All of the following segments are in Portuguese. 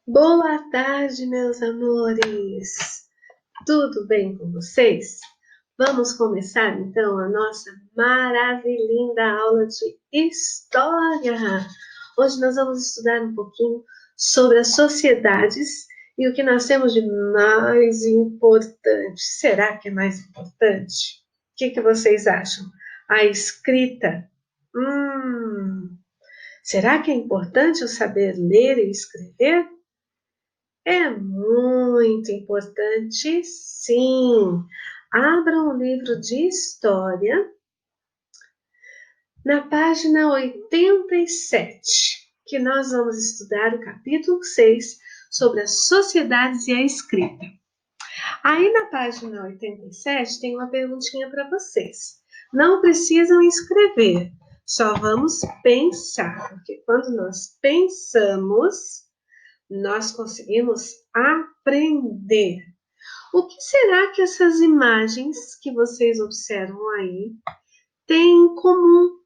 Boa tarde, meus amores! Tudo bem com vocês? Vamos começar então a nossa maravilhosa aula de História. Hoje nós vamos estudar um pouquinho sobre as sociedades e o que nós temos de mais importante. Será que é mais importante? O que vocês acham? A escrita? Será que é importante eu saber ler e escrever? É muito importante, sim. Abra um livro de história na página 87, que nós vamos estudar o capítulo 6 sobre as sociedades e a escrita. Aí na página 87 tem uma perguntinha para vocês. Não precisam escrever, só vamos pensar, porque quando nós pensamos, nós conseguimos aprender. O que será que essas imagens que vocês observam aí têm em comum?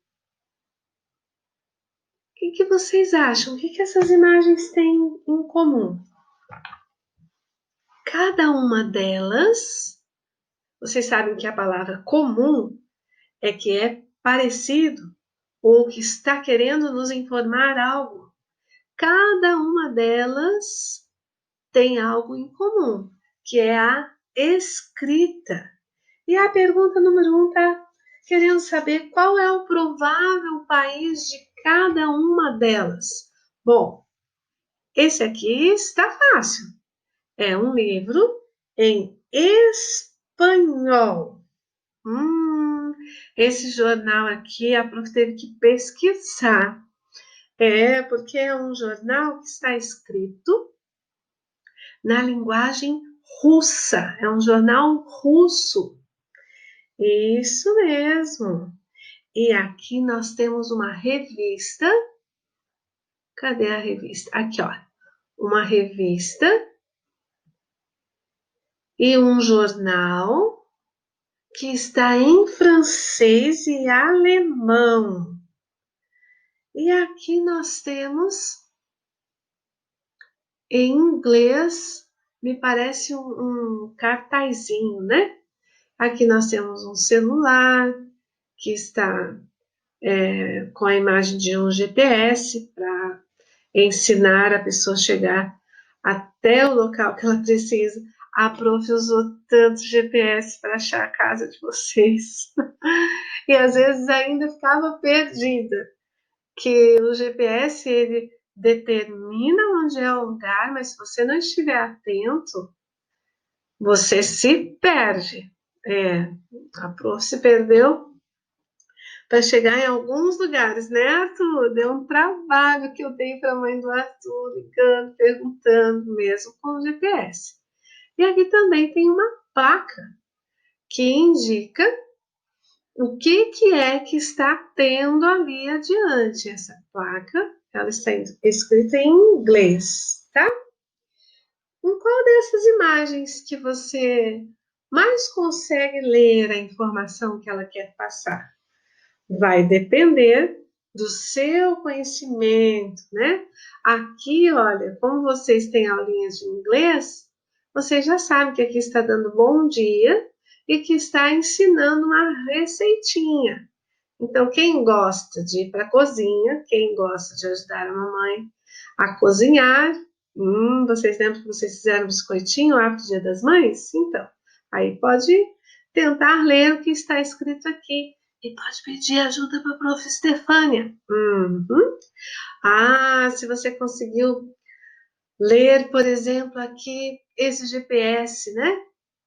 O que vocês acham? O que essas imagens têm em comum? Cada uma delas, vocês sabem que a palavra comum é que é parecido ou que está querendo nos informar algo. Cada uma delas tem algo em comum, que é a escrita. E a pergunta número 1 está querendo saber qual é o provável país de cada uma delas. Bom, esse aqui está fácil. É um livro em espanhol. Esse jornal aqui a prof teve que pesquisar. Porque é um jornal que está escrito na linguagem russa. É um jornal russo. Isso mesmo. E aqui nós temos uma revista. Cadê a revista? Aqui, ó. Uma revista e um jornal que está em francês e alemão. E aqui nós temos em inglês, me parece um cartazinho, né? Aqui nós temos um celular que está com a imagem de um GPS para ensinar a pessoa a chegar até o local que ela precisa. A prof usou tanto GPS para achar a casa de vocês. E às vezes ainda ficava perdida, que o GPS ele determina onde é o lugar, mas se você não estiver atento, você se perde. A prof se perdeu para chegar em alguns lugares, né, Arthur? Deu um trabalho que eu dei para a mãe do Arthur, ligando, perguntando, mesmo com o GPS. E aqui também tem uma placa que indica o que é que está tendo ali adiante. Essa placa, ela está escrita em inglês, tá? Em qual dessas imagens que você mais consegue ler a informação que ela quer passar? Vai depender do seu conhecimento, né? Aqui, olha, como vocês têm aulinhas de inglês, vocês já sabem que aqui está dando bom dia e que está ensinando uma receitinha. Então, quem gosta de ir para a cozinha, quem gosta de ajudar a mamãe a cozinhar, vocês lembram que vocês fizeram biscoitinho lá para o Dia das Mães? Então, aí pode tentar ler o que está escrito aqui. E pode pedir ajuda para a prof. Stefânia. Se você conseguiu ler, por exemplo, aqui esse GPS, né?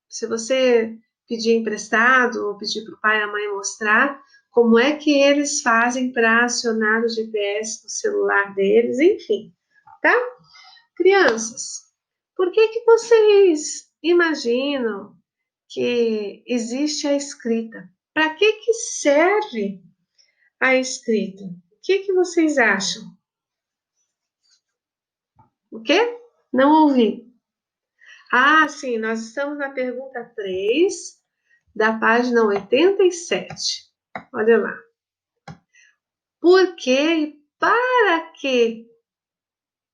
Se você pedir emprestado ou pedir para o pai e a mãe mostrar como é que eles fazem para acionar o GPS no celular deles, enfim, tá? Crianças, por que vocês imaginam que existe a escrita? Para que serve a escrita? O que vocês acham? O quê? Não ouvi. Sim, nós estamos na pergunta 3 da página 87. Olha lá. por que e para que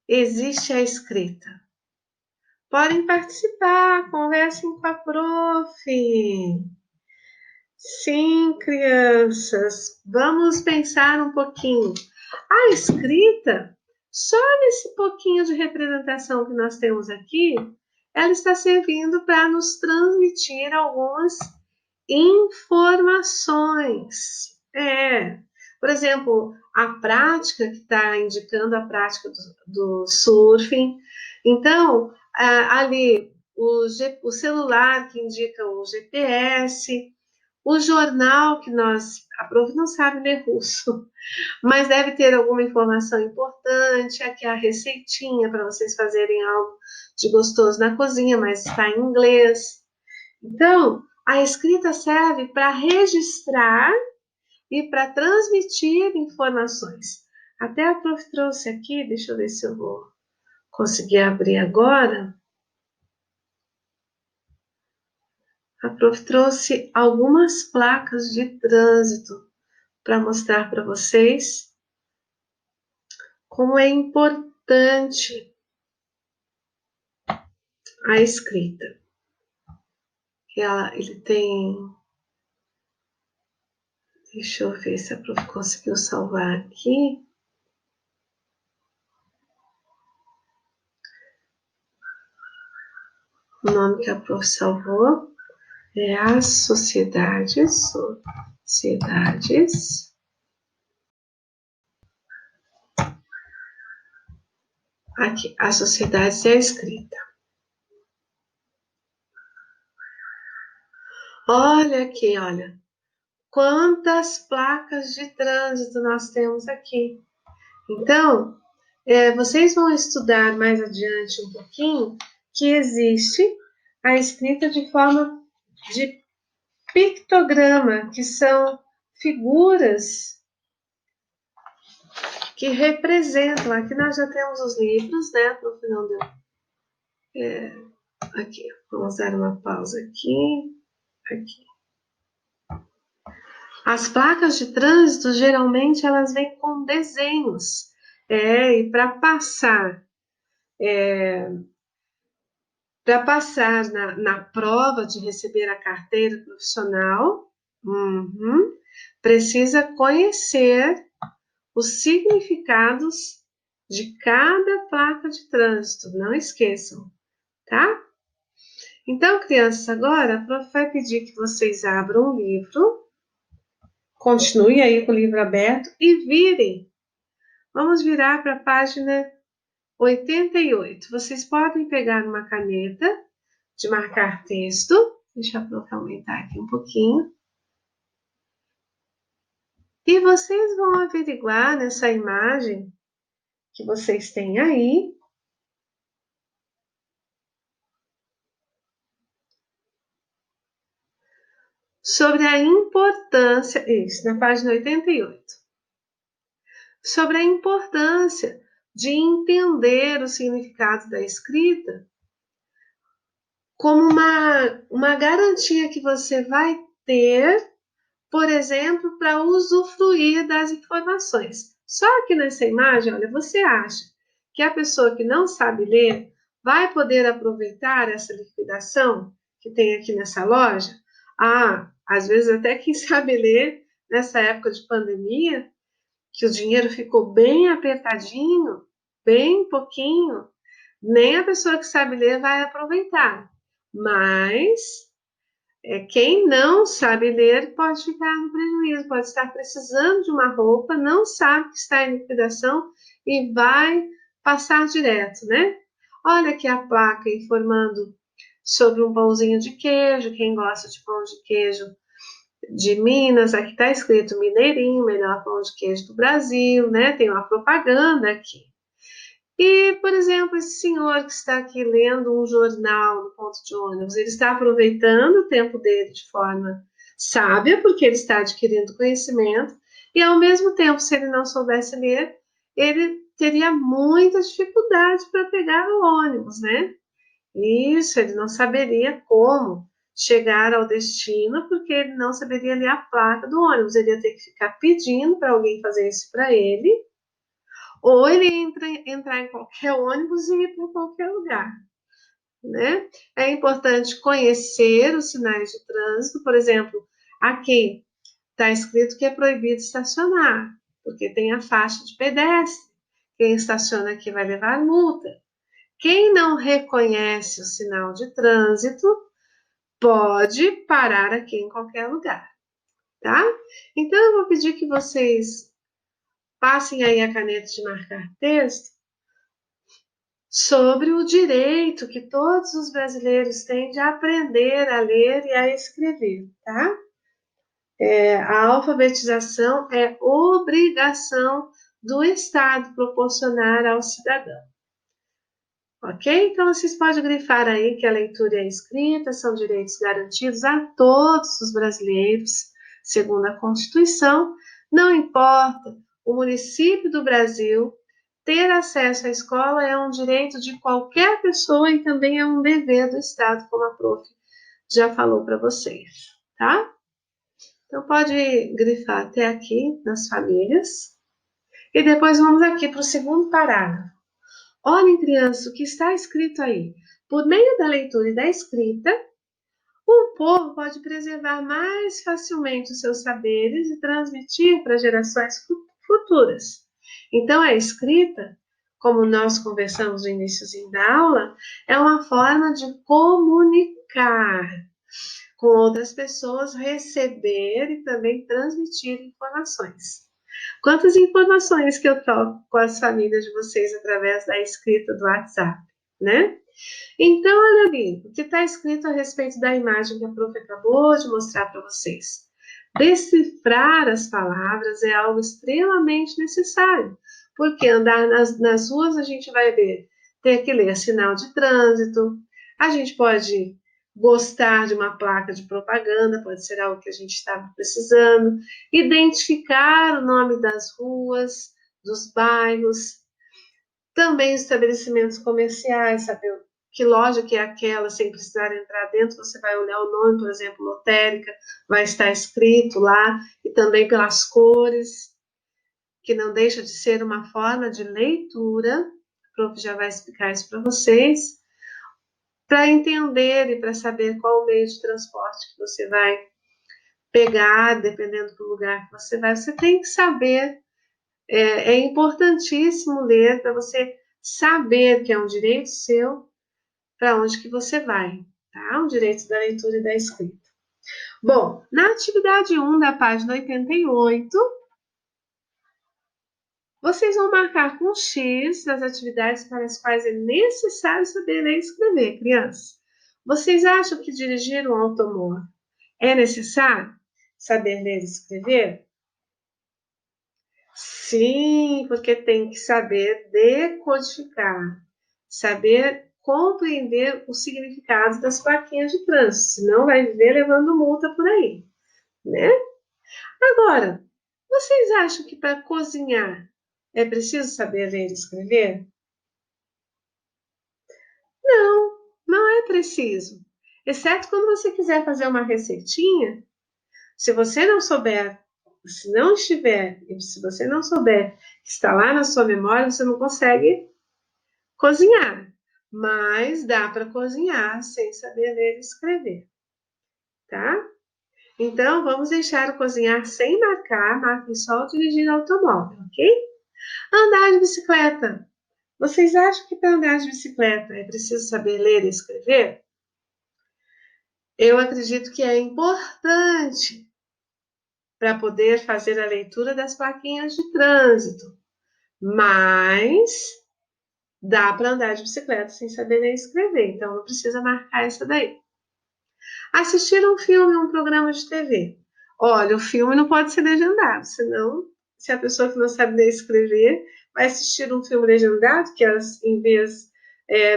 existe a escrita. Podem participar, conversem com a prof. Sim, crianças, vamos pensar um pouquinho. A escrita, só nesse pouquinho de representação que nós temos aqui, ela está servindo para nos transmitir algumas informações. Por exemplo, a prática que está indicando a prática do surfing. Então, ali, o celular que indica o GPS, o jornal que a prof não sabe ler russo, mas deve ter alguma informação importante, aqui a receitinha para vocês fazerem algo de gostoso na cozinha, mas está em inglês. Então, a escrita serve para registrar e para transmitir informações. Até a prof trouxe aqui, deixa eu ver se eu vou conseguir abrir agora. A prof trouxe algumas placas de trânsito para mostrar para vocês como é importante a escrita. Ele tem... Deixa eu ver se a prof conseguiu salvar aqui. O nome que a prof salvou é as sociedades. Aqui, as sociedades e a escrita. Olha aqui, olha. Quantas placas de trânsito nós temos aqui. Então, vocês vão estudar mais adiante um pouquinho que existe a escrita de forma de pictograma, que são figuras que representam. Aqui nós já temos os livros, né? No final deu. Aqui, vamos dar uma pausa aqui. As placas de trânsito, geralmente, elas vêm com desenhos. E para passar na prova de receber a carteira profissional, precisa conhecer os significados de cada placa de trânsito. Não esqueçam, tá? Então, crianças, agora a prof vai pedir que vocês abram o livro, continue aí com o livro aberto e virem. Vamos virar para a página 88. Vocês podem pegar uma caneta de marcar texto. Deixa a prof aumentar aqui um pouquinho. E vocês vão averiguar nessa imagem que vocês têm aí sobre a importância, isso, na página 88, sobre a importância de entender o significado da escrita como uma garantia que você vai ter, por exemplo, para usufruir das informações. Só que nessa imagem, olha, você acha que a pessoa que não sabe ler vai poder aproveitar essa liquidação que tem aqui nessa loja? Às vezes até quem sabe ler nessa época de pandemia, que o dinheiro ficou bem apertadinho, bem pouquinho, nem a pessoa que sabe ler vai aproveitar. Mas quem não sabe ler pode ficar no prejuízo, pode estar precisando de uma roupa, não sabe que está em liquidação e vai passar direto, né? Olha aqui a placa informando sobre um pãozinho de queijo, quem gosta de pão de queijo de Minas, aqui está escrito Mineirinho, melhor pão de queijo do Brasil, né? Tem uma propaganda aqui. E, por exemplo, esse senhor que está aqui lendo um jornal no ponto de ônibus, ele está aproveitando o tempo dele de forma sábia, porque ele está adquirindo conhecimento, e ao mesmo tempo, se ele não soubesse ler, ele teria muita dificuldade para pegar o ônibus, né? Isso, ele não saberia como chegar ao destino, porque ele não saberia ler a placa do ônibus, ele ia ter que ficar pedindo para alguém fazer isso para ele, ou ele ia entrar em qualquer ônibus e ir para qualquer lugar, né? É importante conhecer os sinais de trânsito, por exemplo, aqui está escrito que é proibido estacionar, porque tem a faixa de pedestre. Quem estaciona aqui vai levar multa. Quem não reconhece o sinal de trânsito pode parar aqui em qualquer lugar, tá? Então, eu vou pedir que vocês passem aí a caneta de marcar texto sobre o direito que todos os brasileiros têm de aprender a ler e a escrever, tá? A alfabetização é obrigação do Estado proporcionar ao cidadão. Ok? Então, vocês podem grifar aí que a leitura e a escrita são direitos garantidos a todos os brasileiros, segundo a Constituição. Não importa o município do Brasil, ter acesso à escola é um direito de qualquer pessoa e também é um dever do Estado, como a prof já falou para vocês, tá? Então, pode grifar até aqui nas famílias. E depois vamos aqui para o segundo parágrafo. Olhem, crianças, o que está escrito aí. Por meio da leitura e da escrita, o povo pode preservar mais facilmente os seus saberes e transmitir para gerações futuras. Então, a escrita, como nós conversamos no iníciozinho da aula, é uma forma de comunicar com outras pessoas, receber e também transmitir informações. Quantas informações que eu troco com as famílias de vocês através da escrita do WhatsApp, né? Então, olha ali, o que está escrito a respeito da imagem que a prof acabou de mostrar para vocês. Decifrar as palavras é algo extremamente necessário, porque andar nas ruas a gente vai ver, ter que ler sinal de trânsito, a gente pode gostar de uma placa de propaganda, pode ser algo que a gente estava precisando, identificar o nome das ruas, dos bairros, também estabelecimentos comerciais, saber que loja que é aquela, sem precisar entrar dentro, você vai olhar o nome, por exemplo, lotérica, vai estar escrito lá, e também pelas cores, que não deixa de ser uma forma de leitura, o prof já vai explicar isso para vocês, para entender e para saber qual o meio de transporte que você vai pegar, dependendo do lugar que você vai, você tem que saber. É importantíssimo ler para você saber que é um direito seu para onde que você vai, tá? O direito da leitura e da escrita. Bom, na atividade 1 da página 88, vocês vão marcar com X as atividades para as quais é necessário saber ler e escrever, crianças. Vocês acham que dirigir um automóvel é necessário saber ler e escrever? Sim, porque tem que saber decodificar, saber compreender o significado das plaquinhas de trânsito, senão vai viver levando multa por aí, né? Agora, vocês acham que para cozinhar é preciso saber ler e escrever? Não, não é preciso. Exceto quando você quiser fazer uma receitinha, se você não souber, se não estiver, se você não souber que está lá na sua memória, você não consegue cozinhar. Mas dá para cozinhar sem saber ler e escrever, tá? Então, vamos deixar o cozinhar sem marcar, marquem só o dirigir automóvel, ok? Andar de bicicleta. Vocês acham que para andar de bicicleta é preciso saber ler e escrever? Eu acredito que é importante para poder fazer a leitura das plaquinhas de trânsito, mas dá para andar de bicicleta sem saber ler e escrever, então não precisa marcar essa daí. Assistir um filme ou um programa de TV. Olha, o filme não pode ser legendado, senão, se a pessoa que não sabe ler e escrever vai assistir um filme legendado, que elas, em vez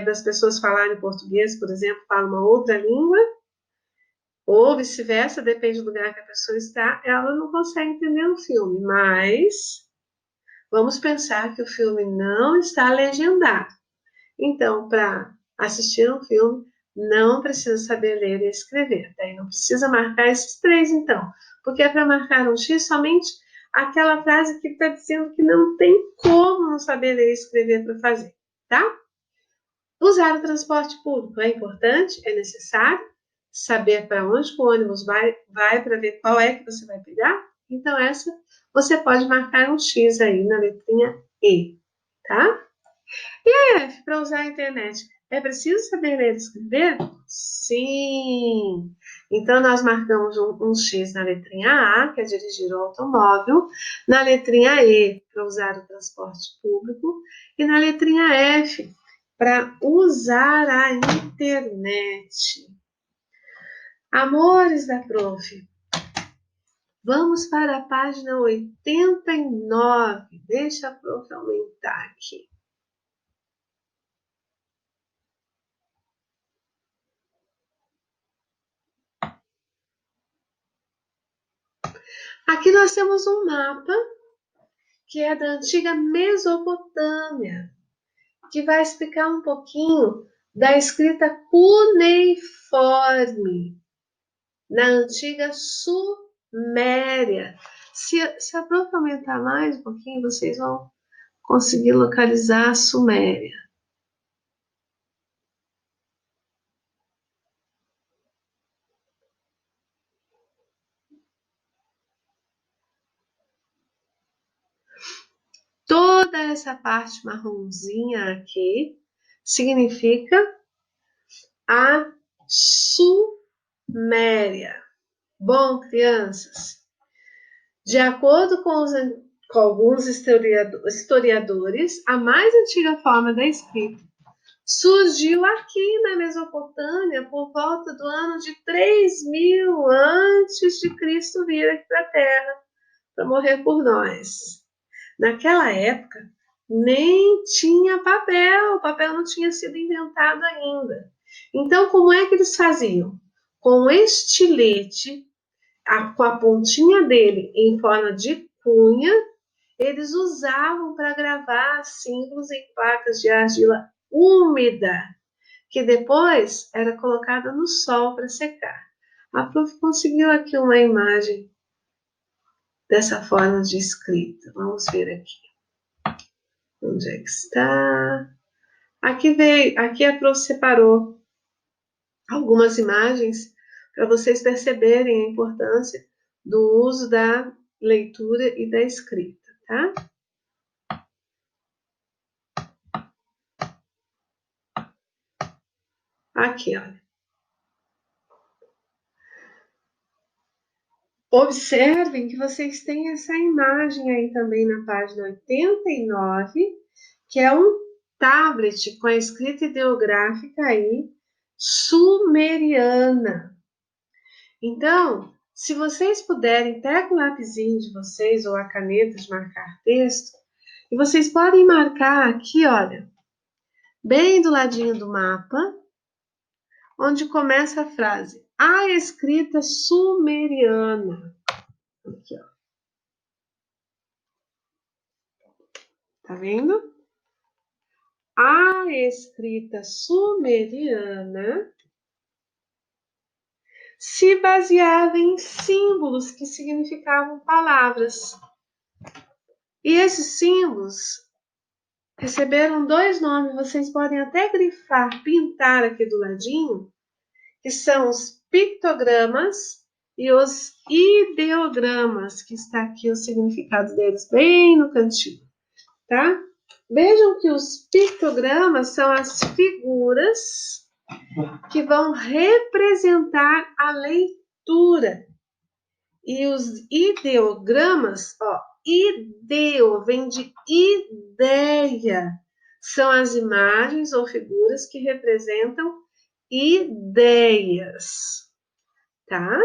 das pessoas falarem português, por exemplo, falam uma outra língua, ou vice-versa, depende do lugar que a pessoa está, ela não consegue entender o filme, mas vamos pensar que o filme não está legendado. Então, para assistir um filme, não precisa saber ler e escrever. Daí não precisa marcar esses 3, então. Porque é para marcar um X somente aquela frase que está dizendo que não tem como não saber ler e escrever para fazer, tá? Usar o transporte público é importante, é necessário. Saber para onde o ônibus vai para ver qual é que você vai pegar. Então, essa você pode marcar um X aí na letrinha E, tá? F, para usar a internet, é preciso saber ler e escrever? Sim! Então, nós marcamos um X na letrinha A, que é dirigir o automóvel, na letrinha E, para usar o transporte público, e na letrinha F, para usar a internet. Amores da Prof, vamos para a página 89. Deixa a Prof aumentar aqui. Aqui nós temos um mapa que é da antiga Mesopotâmia, que vai explicar um pouquinho da escrita cuneiforme na antiga Suméria. Se a Prof aumentar mais um pouquinho, vocês vão conseguir localizar a Suméria. Toda essa parte marronzinha aqui significa a Suméria. Bom, crianças, de acordo com alguns historiadores, a mais antiga forma da escrita surgiu aqui na Mesopotâmia por volta do ano de 3000 antes de Cristo vir aqui para a Terra para morrer por nós. Naquela época, nem tinha papel, o papel não tinha sido inventado ainda. Então, como é que eles faziam? Com estilete, com a pontinha dele em forma de cunha, eles usavam para gravar símbolos em placas de argila úmida, que depois era colocada no sol para secar. A Prof conseguiu aqui uma imagem dessa forma de escrita. Vamos ver aqui. Onde é que está? Aqui a Prof separou algumas imagens para vocês perceberem a importância do uso da leitura e da escrita, tá? Aqui, olha. Observem que vocês têm essa imagem aí também na página 89, que é um tablet com a escrita ideográfica aí, sumeriana. Então, se vocês puderem, pega o lapisinho de vocês ou a caneta de marcar texto, e vocês podem marcar aqui, olha, bem do ladinho do mapa, onde começa a frase, a escrita sumeriana. Aqui, ó. Tá vendo? A escrita sumeriana se baseava em símbolos que significavam palavras. E esses símbolos receberam 2 nomes, vocês podem até grifar, pintar aqui do ladinho, que são os pictogramas e os ideogramas, que está aqui o significado deles bem no cantinho, tá? Vejam que os pictogramas são as figuras que vão representar a leitura. E os ideogramas, ó, ideo vem de ideia. São as imagens ou figuras que representam ideias, tá?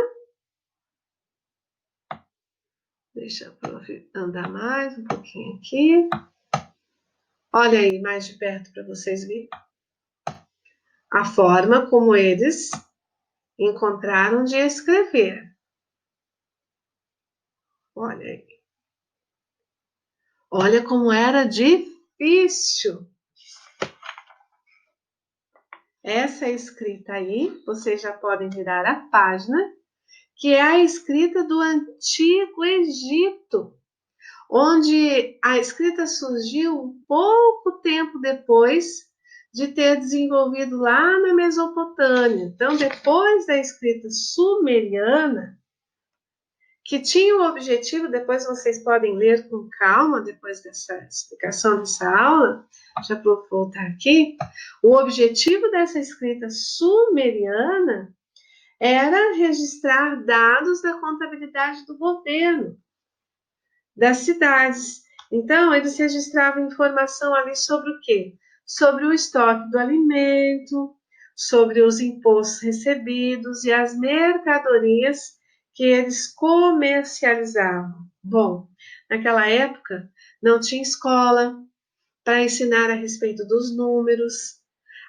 Deixa eu andar mais um pouquinho aqui. Olha aí mais de perto para vocês verem a forma como eles encontraram de escrever. Olha aí. Olha como era difícil. essa escrita aí, vocês já podem virar a página, que é a escrita do Antigo Egito, onde a escrita surgiu um pouco tempo depois de ter desenvolvido lá na Mesopotâmia. Então, depois da escrita sumeriana, que tinha o objetivo, depois vocês podem ler com calma, depois dessa explicação dessa aula, já vou voltar aqui, o objetivo dessa escrita sumeriana era registrar dados da contabilidade do governo, das cidades. Então, eles registravam informação ali sobre o quê? Sobre o estoque do alimento, sobre os impostos recebidos e as mercadorias que eles comercializavam. Bom, naquela época não tinha escola para ensinar a respeito dos números,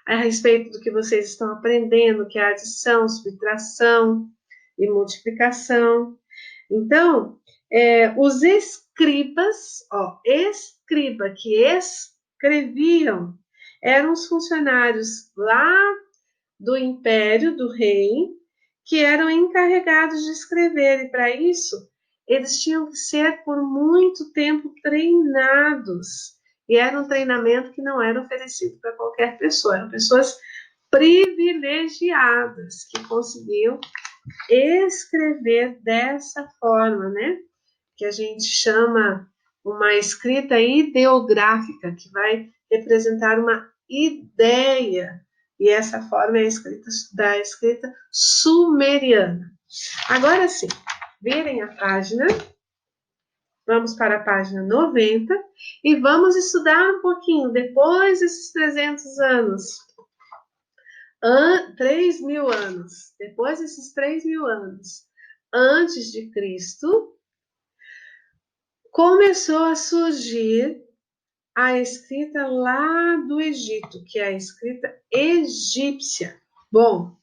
a respeito do que vocês estão aprendendo, que é adição, subtração e multiplicação. Então, os escribas, escriba que escreviam, eram os funcionários lá do império, do rei, que eram encarregados de escrever, e para isso eles tinham que ser por muito tempo treinados, e era um treinamento que não era oferecido para qualquer pessoa, eram pessoas privilegiadas que conseguiam escrever dessa forma, né? Que a gente chama uma escrita ideográfica, que vai representar uma ideia. E essa forma é a escrita da escrita sumeriana. Agora sim, virem a página. Vamos para a página 90 e vamos estudar um pouquinho, depois desses 300 anos, 3.000 anos, depois desses 3.000 anos, antes de Cristo, começou a surgir a escrita lá do Egito, que é a escrita egípcia. Bom,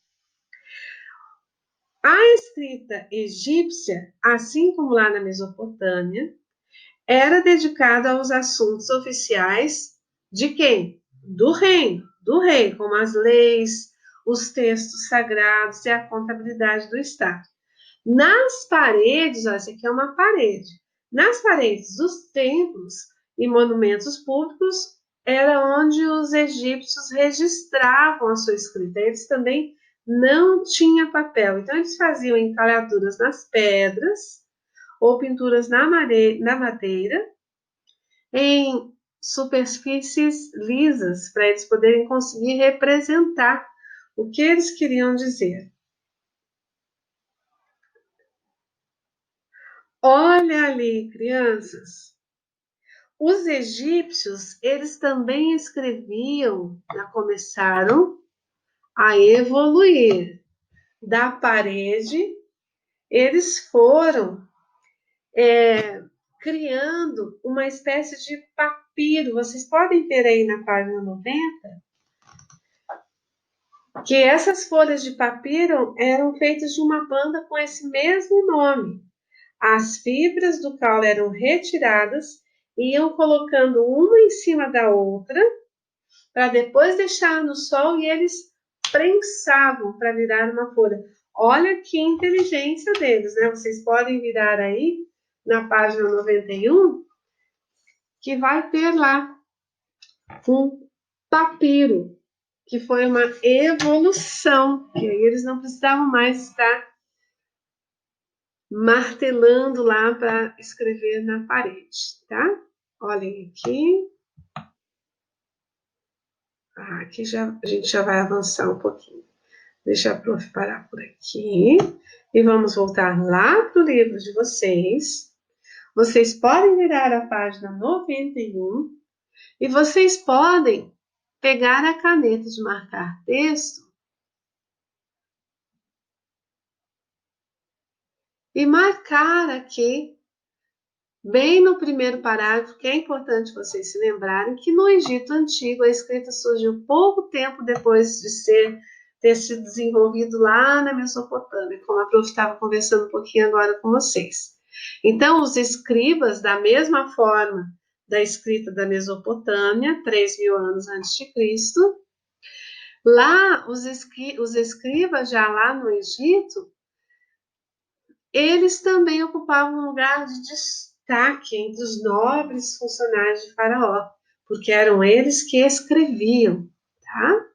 a escrita egípcia, assim como lá na Mesopotâmia, era dedicada aos assuntos oficiais de quem? Do rei, como as leis, os textos sagrados e a contabilidade do Estado. Nas paredes, essa aqui é uma parede, nas paredes dos templos e monumentos públicos era onde os egípcios registravam a sua escrita. Eles também não tinham papel, então eles faziam entalhaduras nas pedras ou pinturas na madeira em superfícies lisas para eles poderem conseguir representar o que eles queriam dizer. Olha ali, crianças. Os egípcios, eles também escreviam, já começaram a evoluir. Da parede, eles foram criando uma espécie de papiro. Vocês podem ver aí na página 90 que essas folhas de papiro eram feitas de uma banda com esse mesmo nome. As fibras do caule eram retiradas e iam colocando uma em cima da outra para depois deixar no sol e eles prensavam para virar uma folha. Olha que inteligência deles, né? Vocês podem virar aí na página 91, que vai ter lá um papiro, que foi uma evolução, que aí eles não precisavam mais estar martelando lá para escrever na parede, tá? Olhem aqui. Aqui a gente já vai avançar um pouquinho. Deixa a prof parar por aqui. E vamos voltar lá para o livro de vocês. Vocês podem virar a página 91 e vocês podem pegar a caneta de marcar texto e marcar aqui, bem no primeiro parágrafo, que é importante vocês se lembrarem que no Egito Antigo a escrita surgiu pouco tempo depois de ter sido desenvolvido lá na Mesopotâmia, como a prof estava conversando um pouquinho agora com vocês. Então, os escribas, da mesma forma da escrita da Mesopotâmia, 3.000 anos antes de Cristo, Lá, os escribas, já lá no Egito, eles também ocupavam um lugar de destaque entre os nobres funcionários de Faraó, porque eram eles que escreviam, tá?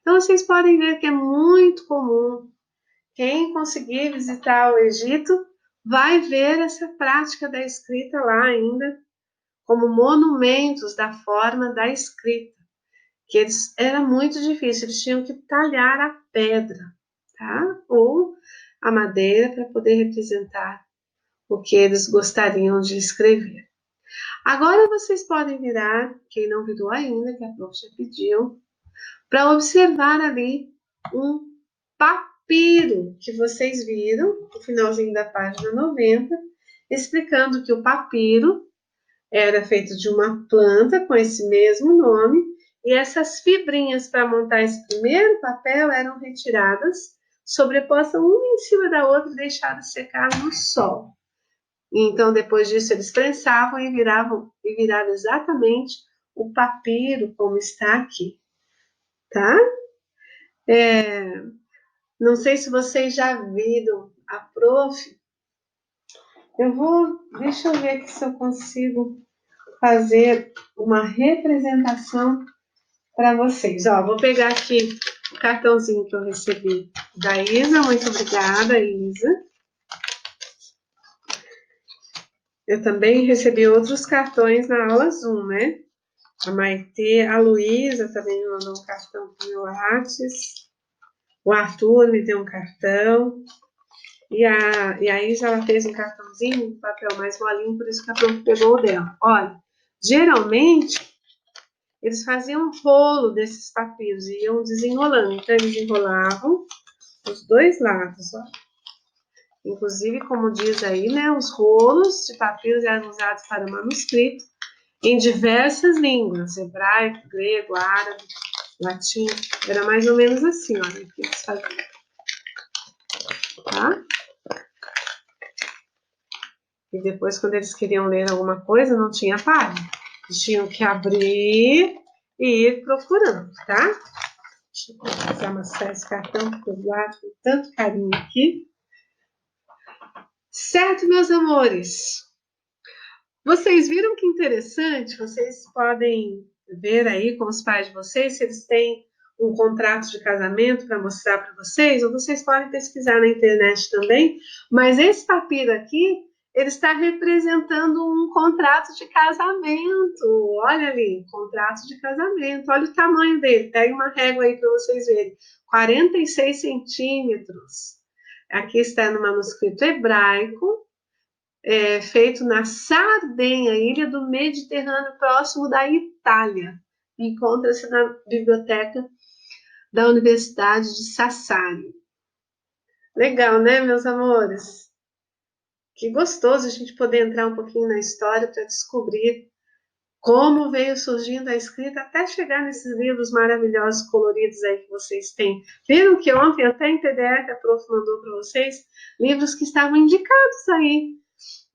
Então, vocês podem ver que é muito comum. Quem conseguir visitar o Egito vai ver essa prática da escrita lá ainda, como monumentos da forma da escrita, que era muito difícil, eles tinham que talhar a pedra, tá? Ou a madeira para poder representar o que eles gostariam de escrever. Agora vocês podem virar, quem não virou ainda, que a prof já pediu, para observar ali um papiro que vocês viram no finalzinho da página 90, explicando que o papiro era feito de uma planta com esse mesmo nome, e essas fibrinhas para montar esse primeiro papel eram retiradas, sobrepostas uma em cima da outra e deixadas secar no sol. Então, depois disso, eles prensavam e virava exatamente o papiro como está aqui, tá? Não sei se vocês já viram a prof. Deixa eu ver aqui se eu consigo fazer uma representação para vocês. Ó, vou pegar aqui o cartãozinho que eu recebi da Isa. Muito obrigada, Isa. Eu também recebi outros cartões na aula Zoom, né? A Maitê, a Luísa também me mandou um cartão para o meu Lattes. O Arthur me deu um cartão. E a Isa, ela fez um cartãozinho, um papel mais molinho, por isso que a prof pegou o dela. Olha, geralmente, eles faziam um rolo desses papiros e iam desenrolando. Então, eles enrolavam os dois lados, ó. Inclusive, como diz aí, né, os rolos de papiros eram usados para manuscrito em diversas línguas, hebraico, grego, árabe, latim. Era mais ou menos assim, olha, o que eles faziam, tá? E depois, quando eles queriam ler alguma coisa, não tinha página. Eles tinham que abrir e ir procurando, tá? Deixa eu começar a amassar esse cartão do lado com tanto carinho aqui. Certo, meus amores? Vocês viram que interessante? Vocês podem ver aí com os pais de vocês se eles têm um contrato de casamento para mostrar para vocês, ou vocês podem pesquisar na internet também. Mas esse papiro aqui, ele está representando um contrato de casamento. Olha ali, contrato de casamento. Olha o tamanho dele. Pega uma régua aí para vocês verem. 46 centímetros. Aqui está no manuscrito hebraico. Feito na Sardenha, ilha do Mediterrâneo, próximo da Itália. Encontra-se na biblioteca da Universidade de Sassari. Legal, né, meus amores? Que gostoso a gente poder entrar um pouquinho na história para descobrir como veio surgindo a escrita até chegar nesses livros maravilhosos, coloridos aí que vocês têm. Viram que ontem, até em PDF, a prof mandou para vocês livros que estavam indicados aí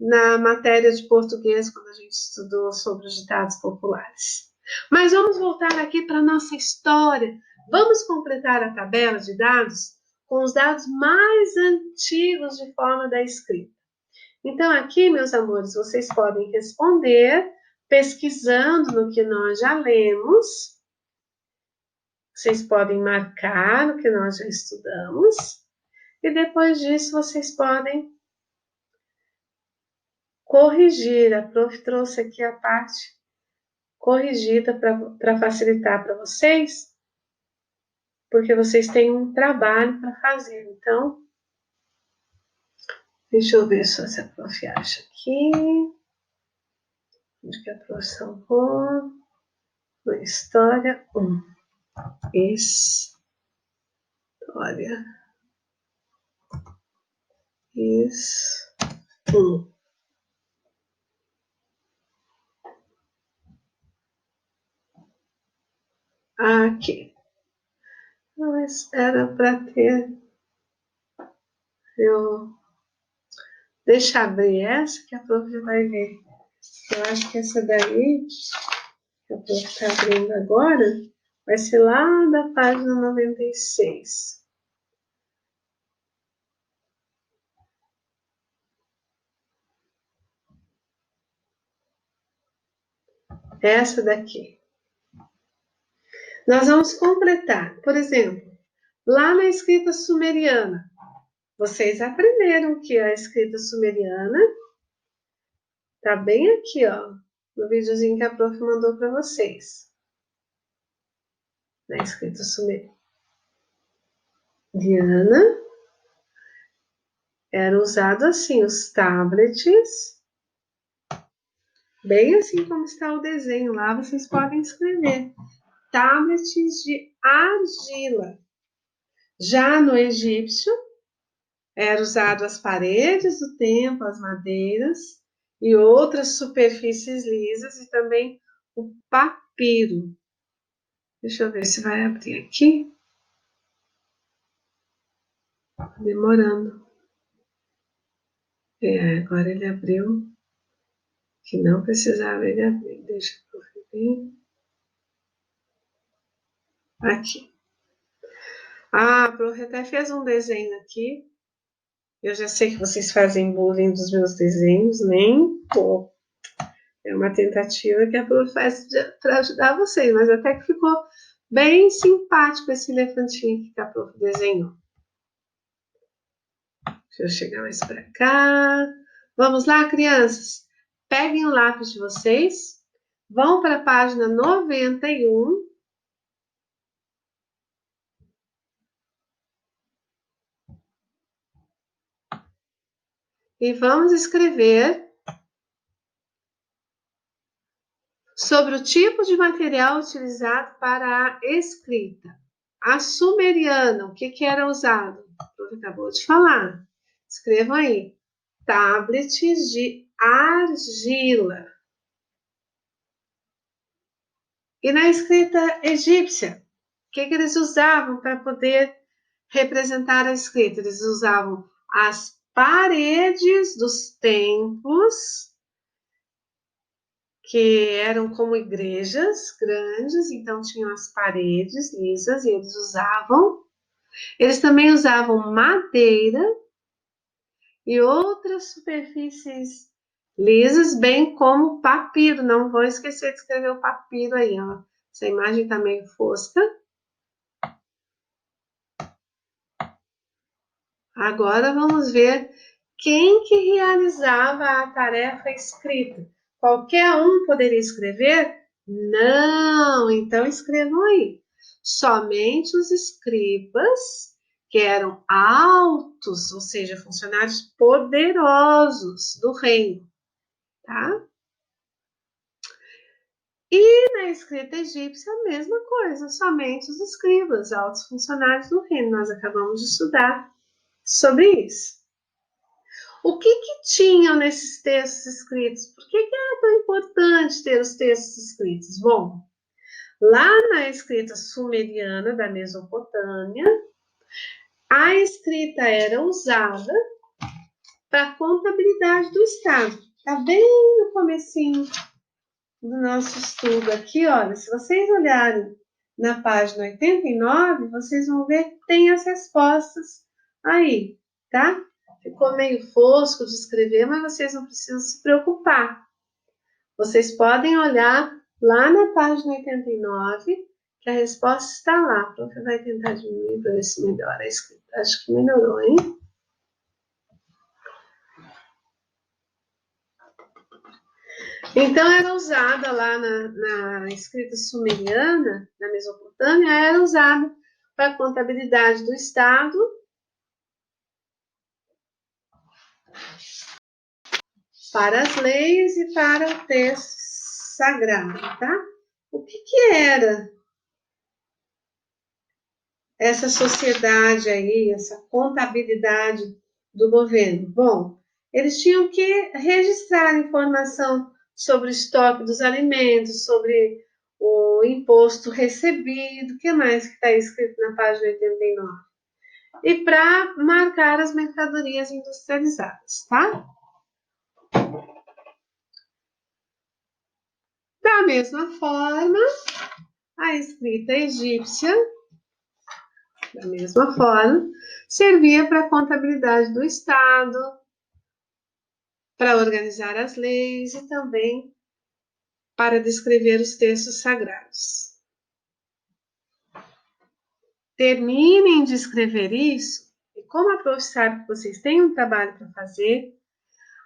na matéria de português, quando a gente estudou sobre os ditados populares. Mas vamos voltar aqui para a nossa história. Vamos completar a tabela de dados com os dados mais antigos de forma da escrita. Então, aqui, meus amores, vocês podem responder pesquisando no que nós já lemos. Vocês podem marcar o que nós já estudamos. E depois disso, vocês podem corrigir. A prof trouxe aqui a parte corrigida para facilitar para vocês, porque vocês têm um trabalho para fazer. Então, deixa eu ver só se a prof acha aqui. Onde que a prof salvou? Na história 1. História. Isso. 1. Aqui. Mas era para ter. Deixa eu abrir essa que a prof vai ver. Eu acho que essa daí, que a prof está abrindo agora, Vai ser lá da página 96. Essa daqui. Nós vamos completar. Por exemplo, lá na escrita sumeriana, vocês aprenderam que a escrita sumeriana tá bem aqui, ó, no videozinho que a prof mandou para vocês. Na escrita sumeriana, era usado assim, os tablets, bem assim como está o desenho lá, vocês podem escrever. Tablets de argila. Já no egípcio, era usado as paredes do templo, as madeiras e outras superfícies lisas e também o papiro. Deixa eu ver se vai abrir aqui. Demorando. Agora ele abriu. Que não precisava ele abrir. Deixa eu ver. Aqui. A prof até fez um desenho aqui. Eu já sei que vocês fazem bullying dos meus desenhos, nem pouco. É uma tentativa que a prof faz para ajudar vocês, mas até que ficou bem simpático esse elefantinho que a prof desenhou. Deixa eu chegar mais para cá. Vamos lá, crianças. Peguem o lápis de vocês. Vão para a página 91. E vamos escrever sobre o tipo de material utilizado para a escrita. A sumeriana, o que era usado? O prof acabou de falar. Escrevam aí. Tablets de argila. E na escrita egípcia, o que eles usavam para poder representar a escrita? Eles usavam as paredes dos templos, que eram como igrejas grandes, então tinham as paredes lisas e eles usavam. Eles também usavam madeira e outras superfícies lisas, bem como papiro. Não vou esquecer de escrever o papiro aí, ó. Essa imagem está meio fosca. Agora vamos ver quem que realizava a tarefa escrita. Qualquer um poderia escrever? Não, então escrevam aí. Somente os escribas, que eram altos, ou seja, funcionários poderosos do reino, tá? E na escrita egípcia, a mesma coisa, somente os escribas, altos funcionários do reino. Nós acabamos de estudar sobre isso. O que tinham nesses textos escritos? Por que era tão importante ter os textos escritos? Bom, lá na escrita sumeriana da Mesopotâmia, a escrita era usada para a contabilidade do Estado. Está bem no comecinho do nosso estudo aqui, olha, se vocês olharem na página 89, vocês vão ver que tem as respostas aí, tá? Ficou meio fosco de escrever, mas vocês não precisam se preocupar. Vocês podem olhar lá na página 89, que a resposta está lá. A prof vai tentar diminuir para ver se melhora a escrita. Acho que melhorou, hein? Então, era usada lá na escrita sumeriana, na Mesopotâmia, era usada para a contabilidade do Estado, para as leis e para o texto sagrado, tá? O que era essa sociedade aí, essa contabilidade do governo? Bom, eles tinham que registrar informação sobre o estoque dos alimentos, sobre o imposto recebido, o que mais que está escrito na página 89? E para marcar as mercadorias industrializadas, tá? Da mesma forma, A escrita egípcia, da mesma forma, servia para a contabilidade do Estado, para organizar as leis e também para descrever os textos sagrados. Terminem de escrever isso, e como a prof sabe que vocês têm um trabalho para fazer,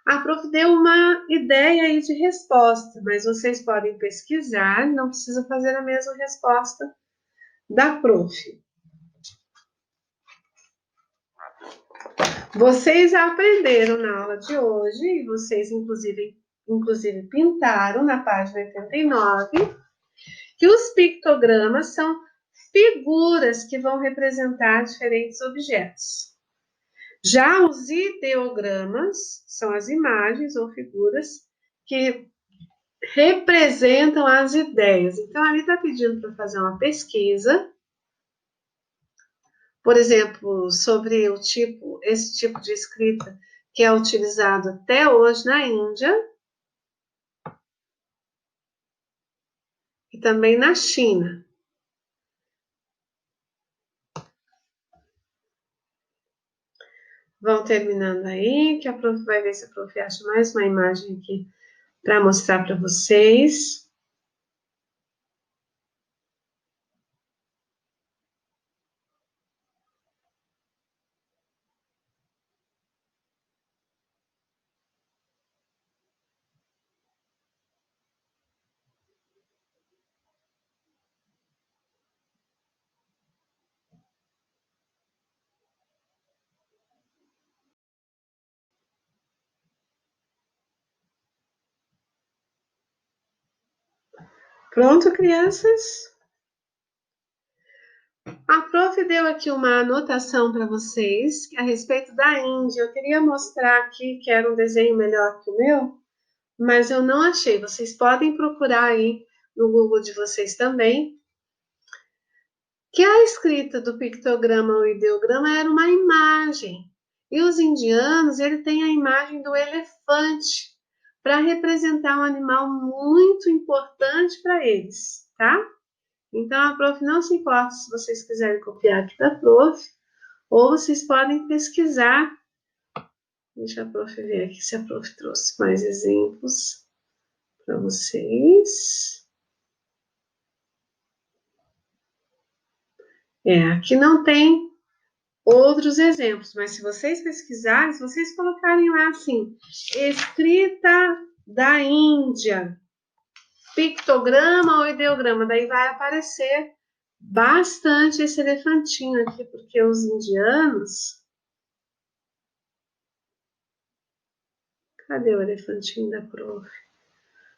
a prof deu uma ideia aí de resposta, mas vocês podem pesquisar, não precisa fazer a mesma resposta da prof. Vocês aprenderam na aula de hoje, e vocês inclusive pintaram na página 89, que os pictogramas são figuras que vão representar diferentes objetos. Já os ideogramas são as imagens ou figuras que representam as ideias. Então, ali está pedindo para fazer uma pesquisa, por exemplo, sobre esse tipo de escrita que é utilizado até hoje na Índia e também na China. Vão terminando aí, que a prof vai ver se a prof acha mais uma imagem aqui para mostrar para vocês. Pronto, crianças? A prof deu aqui uma anotação para vocês a respeito da Índia. Eu queria mostrar aqui que era um desenho melhor que o meu, mas eu não achei. Vocês podem procurar aí no Google de vocês também, que a escrita do pictograma ou ideograma era uma imagem. E os indianos, ele tem a imagem do elefante para representar um animal muito importante para eles, tá? Então a prof não se importa se vocês quiserem copiar aqui da prof, ou vocês podem pesquisar. Deixa a prof ver aqui se a prof trouxe mais exemplos para vocês. Aqui não tem outros exemplos, mas se vocês pesquisarem, se vocês colocarem lá assim, escrita da Índia, pictograma ou ideograma, daí vai aparecer bastante esse elefantinho aqui, porque os indianos... Cadê o elefantinho da prof?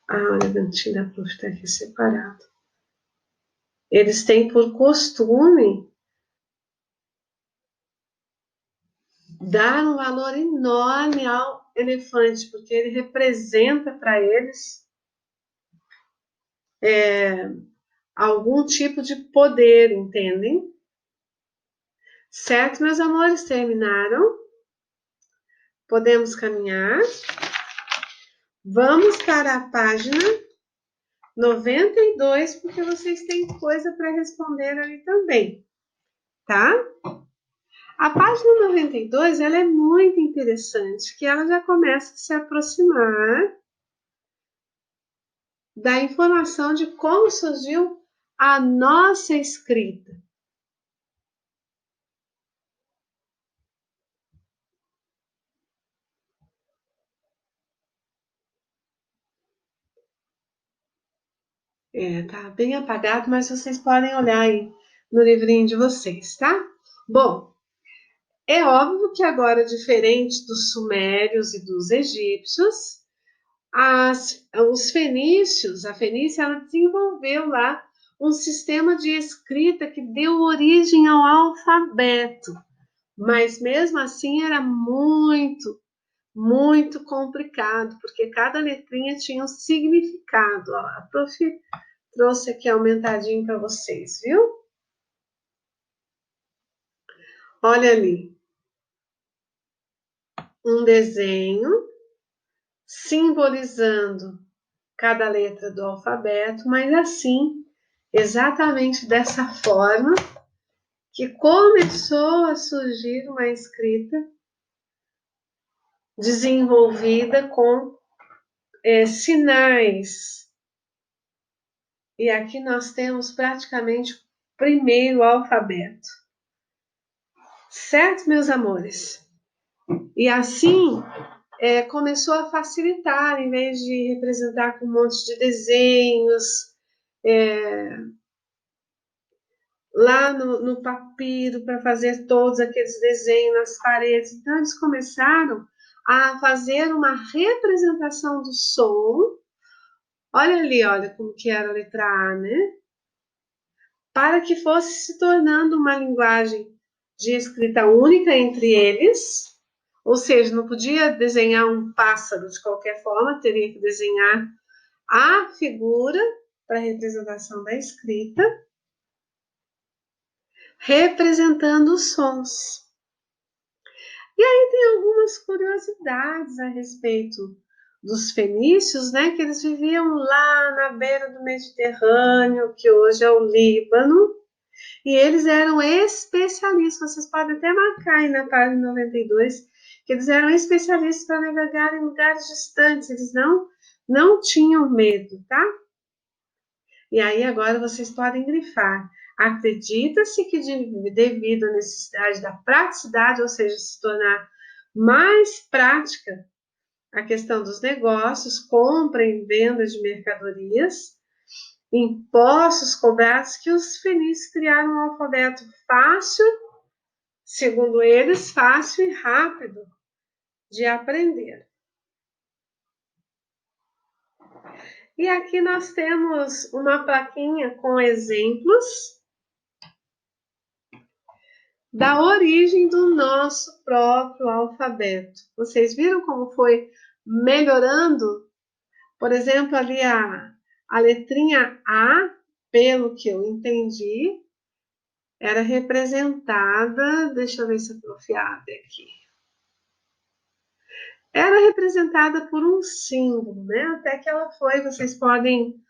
Ah, o elefantinho da prof está aqui separado. Eles têm por costume dar um valor enorme ao elefante, porque ele representa para eles algum tipo de poder, entendem? Certo, meus amores? Terminaram? Podemos caminhar? Vamos para a página 92, porque vocês têm coisa para responder ali também, tá? A página 92, ela é muito interessante, que ela já começa a se aproximar da informação de como surgiu a nossa escrita. Tá bem apagado, mas vocês podem olhar aí no livrinho de vocês, tá? Bom, é óbvio que agora, diferente dos sumérios e dos egípcios, os fenícios, a Fenícia, ela desenvolveu lá um sistema de escrita que deu origem ao alfabeto, mas mesmo assim era muito, muito complicado, porque cada letrinha tinha um significado. Ó, a prof trouxe aqui aumentadinho para vocês, viu? Olha ali, um desenho simbolizando cada letra do alfabeto, mas assim exatamente dessa forma que começou a surgir uma escrita desenvolvida com sinais. E aqui nós temos praticamente o primeiro alfabeto. Certo, meus amores? E assim começou a facilitar, em vez de representar com um monte de desenhos, lá no papiro para fazer todos aqueles desenhos nas paredes. Então, eles começaram a fazer uma representação do som. Olha ali, olha como que era a letra A, né? Para que fosse se tornando uma linguagem de escrita única entre eles, ou seja, não podia desenhar um pássaro de qualquer forma, teria que desenhar a figura para a representação da escrita, representando os sons. E aí tem algumas curiosidades a respeito dos fenícios, né? Que eles viviam lá na beira do Mediterrâneo, que hoje é o Líbano, e eles eram especialistas. Vocês podem até marcar aí na página 92, que eles eram especialistas para navegar em lugares distantes. Eles não tinham medo, tá? E aí agora vocês podem grifar. Acredita-se que devido à necessidade da praticidade, ou seja, se tornar mais prática a questão dos negócios, compra e venda de mercadorias, impostos cobrados, que os fenícios criaram um alfabeto fácil, segundo eles, fácil e rápido de aprender. E aqui nós temos uma plaquinha com exemplos da origem do nosso próprio alfabeto. Vocês viram como foi melhorando? Por exemplo, ali a letrinha A, pelo que eu entendi, era representada, deixa eu ver se eu prof. abre aqui. Era representada por um símbolo, né? Até que ela foi, vocês podem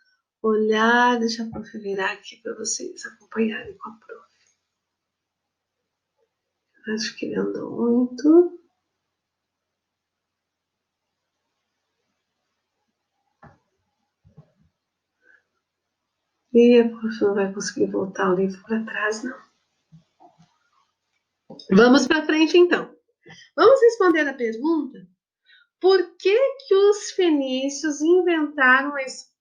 olhar, deixa a prof. Virar aqui para vocês acompanharem com a prof. Acho que ele andou muito. E a prof não vai conseguir voltar o livro para trás, não. Vamos para frente, então. Vamos responder a pergunta: por que os fenícios inventaram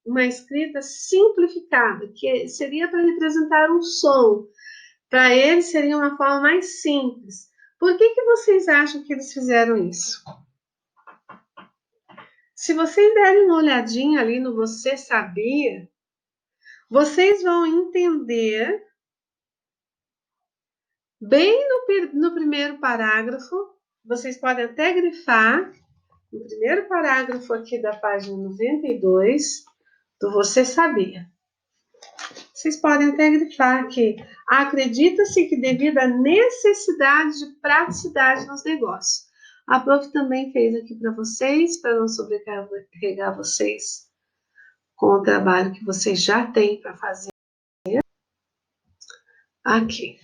uma escrita simplificada, que seria para representar um som? Para eles seria uma forma mais simples. Por que vocês acham que eles fizeram isso? Se vocês derem uma olhadinha ali no Você Sabia, vocês vão entender bem no primeiro parágrafo. Vocês podem até grifar no primeiro parágrafo aqui da página 92 do Você Sabia. Vocês podem até grifar que acredita-se que devido à necessidade de praticidade nos negócios. A prof também fez aqui para vocês, para não sobrecarregar vocês com o trabalho que vocês já têm para fazer. Aqui.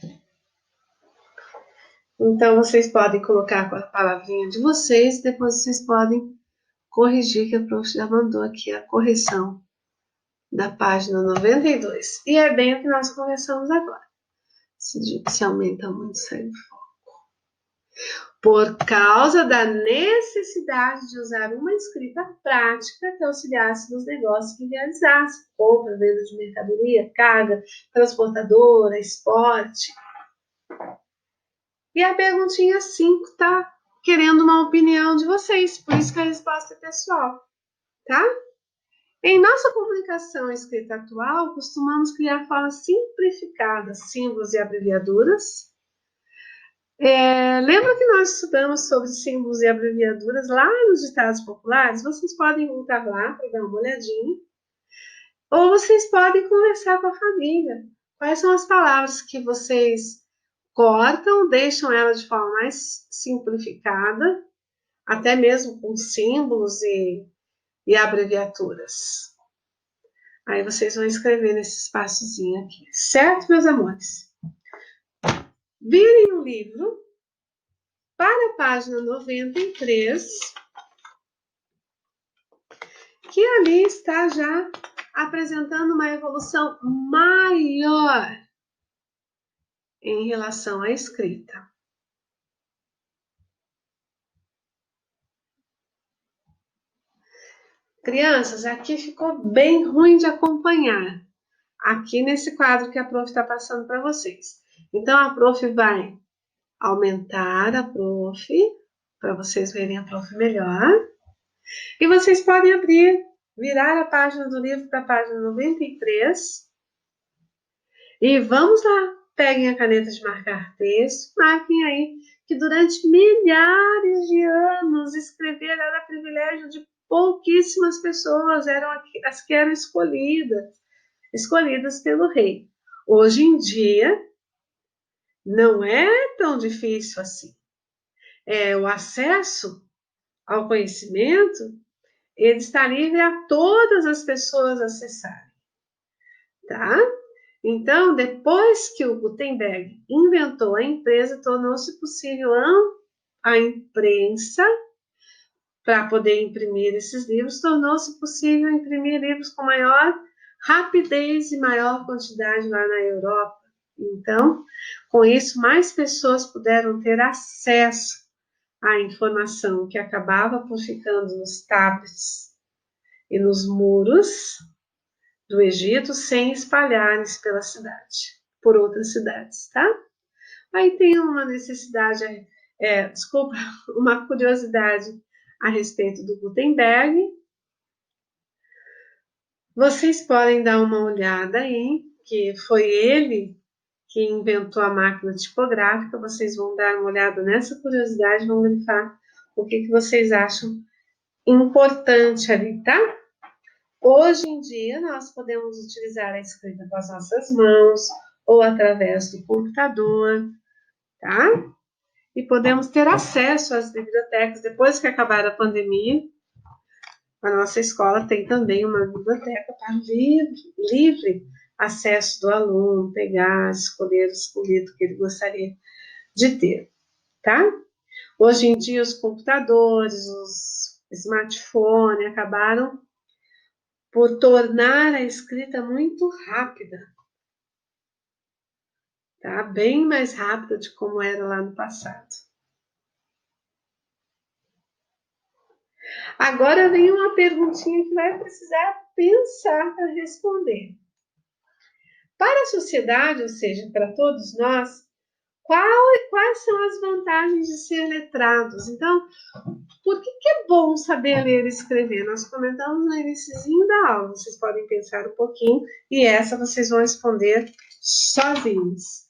Então, vocês podem colocar a palavrinha de vocês, depois vocês podem corrigir, que a prof já mandou aqui a correção da página 92. E é bem o que nós conversamos agora. Se aumenta muito, sai do foco. Por causa da necessidade de usar uma escrita prática que auxiliasse nos negócios que realizasse, compra, venda de mercadoria, carga, transportadora, esporte. E a perguntinha 5 está querendo uma opinião de vocês, por isso que a resposta é pessoal, tá? Em nossa comunicação escrita atual, costumamos criar formas simplificadas, símbolos e abreviaturas. Lembra que nós estudamos sobre símbolos e abreviaturas lá nos ditados populares? Vocês podem voltar lá para dar uma olhadinha. Ou vocês podem conversar com a família. Quais são as palavras que vocês cortam, deixam ela de forma mais simplificada, até mesmo com símbolos e abreviaturas? Aí vocês vão escrever nesse espaçozinho aqui, certo, meus amores? Virem o livro para a página 93, que ali está já apresentando uma evolução maior em relação à escrita. Crianças, aqui ficou bem ruim de acompanhar, aqui nesse quadro que a prof está passando para vocês. Então, a prof vai aumentar a prof, para vocês verem a prof melhor. E vocês podem abrir, virar a página do livro para a página 93. E vamos lá, peguem a caneta de marcar texto, marquem aí que durante milhares de anos escrever era privilégio de pouquíssimas pessoas, eram as que eram escolhidas pelo rei. Hoje em dia, não é tão difícil assim. O acesso ao conhecimento, ele está livre a todas as pessoas acessarem, tá? Então, depois que o Gutenberg inventou a empresa, tornou-se possível a imprensa, para poder imprimir esses livros, tornou-se possível imprimir livros com maior rapidez e maior quantidade lá na Europa. Então, com isso, mais pessoas puderam ter acesso à informação que acabava por ficando nos tablets e nos muros do Egito sem espalhar-se pela cidade, por outras cidades, tá? Aí tem uma necessidade, uma curiosidade a respeito do Gutenberg. Vocês podem dar uma olhada aí, que foi ele que inventou a máquina tipográfica. Vocês vão dar uma olhada nessa curiosidade, vão grifar o que vocês acham importante ali, tá? Hoje em dia, nós podemos utilizar a escrita com as nossas mãos ou através do computador, tá? E podemos ter acesso às bibliotecas. Depois que acabar a pandemia, a nossa escola tem também uma biblioteca para livre acesso do aluno, pegar, escolher o livro que ele gostaria de ter, tá? Hoje em dia, os computadores, os smartphones acabaram por tornar a escrita muito rápida, tá? Bem mais rápida de como era lá no passado. Agora vem uma perguntinha que vai precisar pensar para responder. Para a sociedade, ou seja, para todos nós, quais são as vantagens de ser letrados? Então, por que é bom saber ler e escrever? Nós comentamos no iniciozinho da aula, vocês podem pensar um pouquinho e essa vocês vão responder sozinhos.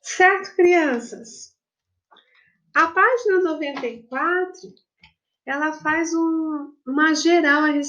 Certo, crianças? A página 94, ela faz uma geral a respeito